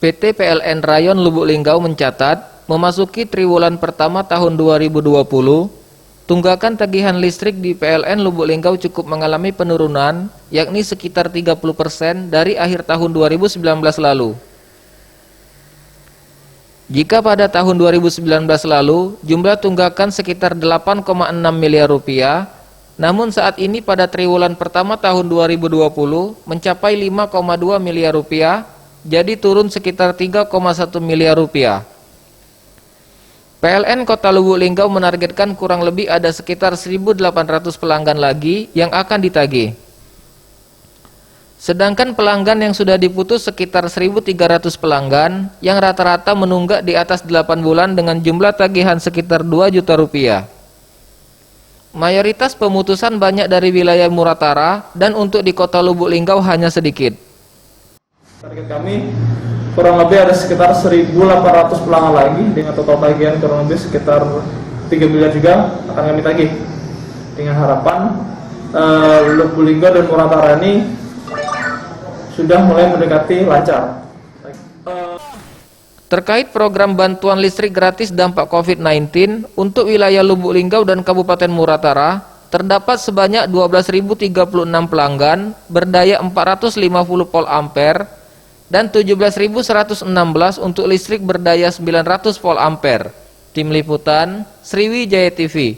PT PLN Rayon Lubuk Linggau mencatat, memasuki triwulan pertama tahun 2020, tunggakan tagihan listrik di PLN Lubuk Linggau cukup mengalami penurunan, yakni sekitar 30% dari akhir tahun 2019 lalu. Jika pada tahun 2019 lalu, jumlah tunggakan sekitar 8,6 miliar rupiah, namun saat ini pada triwulan pertama tahun 2020 mencapai 5,2 miliar rupiah, jadi turun sekitar 3,1 miliar rupiah. PLN Kota Lubuk Linggau menargetkan kurang lebih ada sekitar 1.800 pelanggan lagi yang akan ditagih. Sedangkan pelanggan yang sudah diputus sekitar 1.300 pelanggan yang rata-rata menunggak di atas 8 bulan dengan jumlah tagihan sekitar 2 juta rupiah. Mayoritas pemutusan banyak dari wilayah Muratara dan untuk di Kota Lubuk Linggau hanya sedikit. Target kami kurang lebih ada sekitar 1.800 pelanggan lagi dengan total tagihan kurang lebih sekitar 3 miliar juga akan kami tagih. Dengan harapan Lubuk Linggau dan Muratara ini sudah mulai mendekati lancar. Terkait program bantuan listrik gratis dampak COVID-19 untuk wilayah Lubuk Linggau dan Kabupaten Muratara, terdapat sebanyak 12.036 pelanggan berdaya 450 volt ampere dan 17.116 untuk listrik berdaya 900 volt ampere. Tim Liputan, Sriwijaya TV.